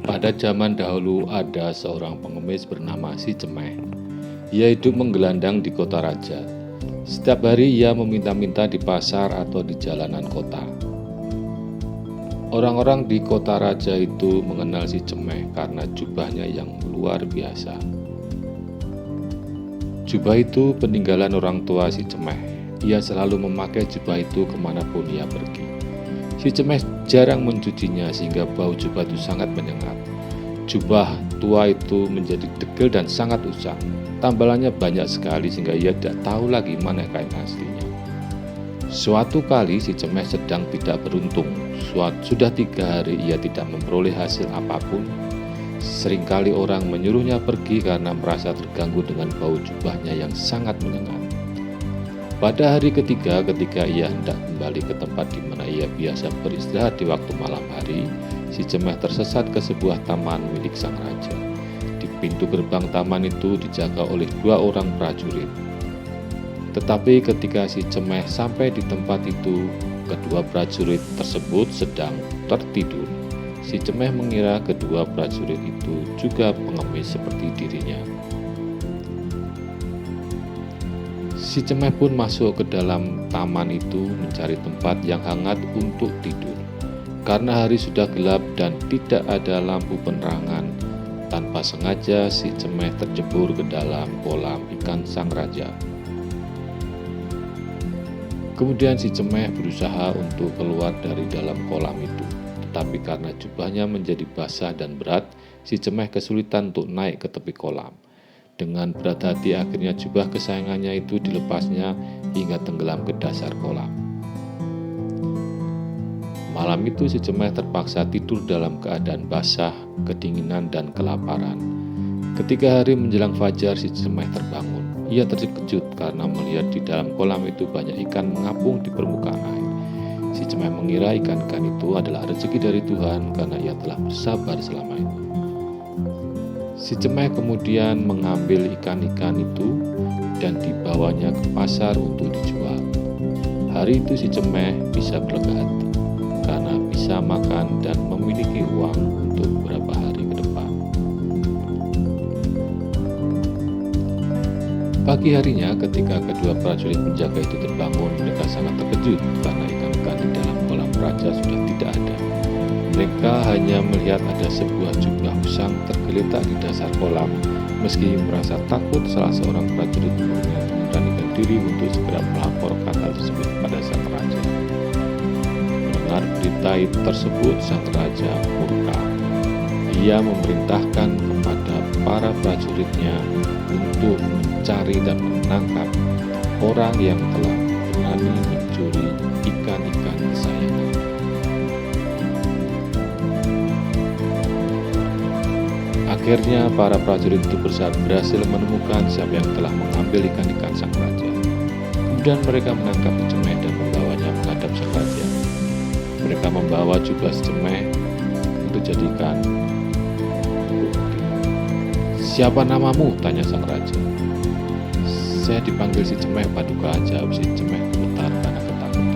Pada zaman dahulu ada seorang pengemis bernama Si Cemeh. Ia hidup menggelandang di kota raja. Setiap hari ia meminta-minta di pasar atau di jalanan kota. Orang-orang di kota raja itu mengenal Si Cemeh karena jubahnya yang luar biasa. Jubah itu peninggalan orang tua Si Cemeh. Ia selalu memakai jubah itu kemanapun ia pergi. Si Cemeh jarang mencucinya sehingga bau jubah itu sangat menyengat. Jubah tua itu menjadi degil dan sangat usang. Tambalannya banyak sekali sehingga ia tidak tahu lagi mana kain aslinya. Suatu kali si Cemeh sedang tidak beruntung. Sudah 3 hari ia tidak memperoleh hasil apapun. Seringkali orang menyuruhnya pergi karena merasa terganggu dengan bau jubahnya yang sangat menyengat. Pada hari ketiga ketika ia hendak kembali ke tempat di mana ia biasa beristirahat di waktu malam hari, si Cemeh tersesat ke sebuah taman milik sang raja. Di pintu gerbang taman itu dijaga oleh 2 orang prajurit. Tetapi ketika si Cemeh sampai di tempat itu, kedua prajurit tersebut sedang tertidur. Si Cemeh mengira kedua prajurit itu juga pengemis seperti dirinya. Si Cemeh pun masuk ke dalam taman itu mencari tempat yang hangat untuk tidur. Karena hari sudah gelap dan tidak ada lampu penerangan, tanpa sengaja si Cemeh terjebur ke dalam kolam ikan sang raja. Kemudian si Cemeh berusaha untuk keluar dari dalam kolam itu. Tetapi karena jubahnya menjadi basah dan berat, si Cemeh kesulitan untuk naik ke tepi kolam. Dengan berat hati akhirnya jubah kesayangannya itu dilepasnya hingga tenggelam ke dasar kolam. Malam itu si Cemeh terpaksa tidur dalam keadaan basah, kedinginan, dan kelaparan. Ketika hari menjelang fajar si Cemeh terbangun. Ia terkejut karena melihat di dalam kolam itu banyak ikan mengapung di permukaan air. Si Cemeh mengira ikan-ikan itu adalah rezeki dari Tuhan karena ia telah bersabar selama itu. Si Cemeh kemudian mengambil ikan-ikan itu dan dibawanya ke pasar untuk dijual. Hari itu si Cemeh bisa berlega hati karena bisa makan dan memiliki uang untuk beberapa hari ke depan. Pagi harinya ketika kedua prajurit penjaga itu terbangun, mereka sangat terkejut karena ikan-ikan di dalam kolam raja sudah tidak ada. Mereka hanya melihat ada sebuah jubah usang tergeletak di dasar kolam. Meski merasa takut, salah seorang prajurit memberanikan diri untuk segera melaporkan hal tersebut pada sang raja. Mendengar berita tersebut, sang raja murka. Ia memerintahkan kepada para prajuritnya untuk mencari dan menangkap orang yang telah berani mencuri ikan-ikan kesayangan. Akhirnya para prajurit itu berhasil menemukan siapa yang telah mengambil ikan-ikan sang raja. Kemudian mereka menangkap si Cemeh dan membawanya menghadap sang raja. Mereka membawa juga si Cemeh untuk jadikan bukti. "Siapa namamu?" tanya sang raja. "Saya dipanggil si Cemeh, Paduka," jawab si Cemeh gemetar karena ketakutan.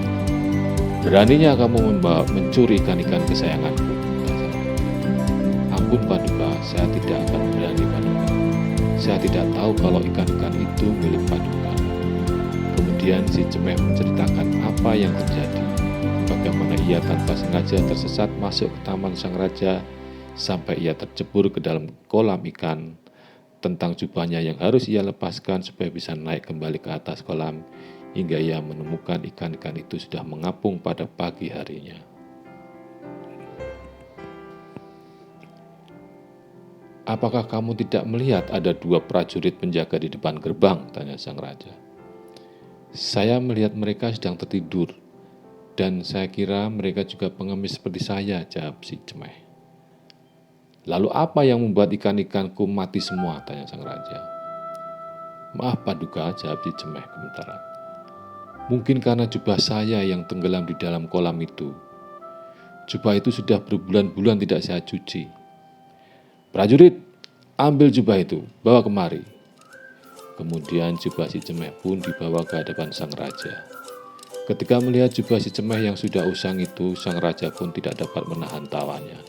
"Beraninya kamu mencuri ikan-ikan kesayanganku?" "Ampun Paduka, saya tidak akan berani Paduka. Saya tidak tahu kalau ikan-ikan itu milik Paduka." Kemudian si Cemeh menceritakan apa yang terjadi, bagaimana ia tanpa sengaja tersesat masuk ke taman sang raja sampai ia terjebur ke dalam kolam ikan, tentang jubahnya yang harus ia lepaskan supaya bisa naik kembali ke atas kolam, hingga ia menemukan ikan-ikan itu sudah mengapung pada pagi harinya. "Apakah kamu tidak melihat ada 2 prajurit penjaga di depan gerbang?" tanya sang raja. "Saya melihat mereka sedang tertidur, dan saya kira mereka juga pengemis seperti saya," jawab si Cemeh. "Lalu apa yang membuat ikan-ikanku mati semua?" tanya sang raja. "Maaf Paduka," jawab si Cemeh gemetaran. "Mungkin karena jubah saya yang tenggelam di dalam kolam itu. Jubah itu sudah berbulan-bulan tidak saya cuci. Prajurit, ambil jubah itu, bawa kemari." Kemudian jubah si Cemeh pun dibawa ke hadapan sang raja. Ketika melihat jubah si Cemeh yang sudah usang itu, sang raja pun tidak dapat menahan tawanya.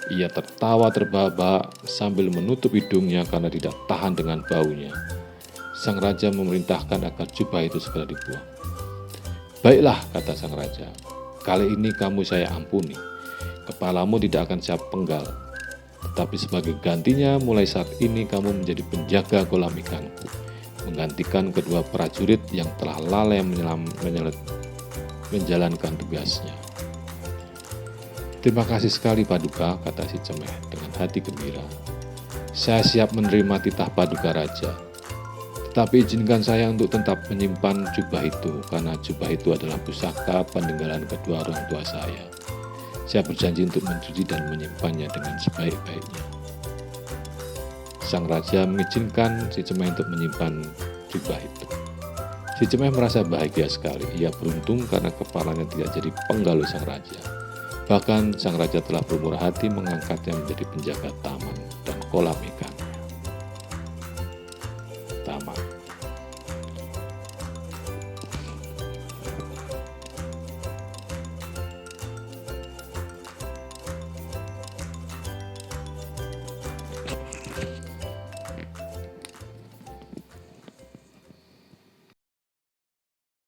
Ia tertawa terbahak-bahak sambil menutup hidungnya karena tidak tahan dengan baunya. Sang raja memerintahkan agar jubah itu segera dibuang. "Baiklah," kata sang raja, "kali ini kamu saya ampuni. Kepalamu tidak akan saya penggal. Tetapi sebagai gantinya, mulai saat ini kamu menjadi penjaga kolam ikanku, menggantikan kedua prajurit yang telah lalai menjalankan tugasnya." "Terima kasih sekali Paduka," kata si Cemeh dengan hati gembira. "Saya siap menerima titah Paduka Raja. Tetapi izinkan saya untuk tetap menyimpan jubah itu, karena jubah itu adalah pusaka peninggalan kedua orang tua saya. Saya berjanji untuk mencuci dan menyimpannya dengan sebaik-baiknya." Sang raja mengizinkan si Cemeh untuk menyimpan jubah itu. Si Cemeh merasa bahagia sekali. Ia beruntung karena kepalanya tidak jadi penggal oleh sang raja. Bahkan sang raja telah bermurah hati mengangkatnya menjadi penjaga taman dan kolam ikan.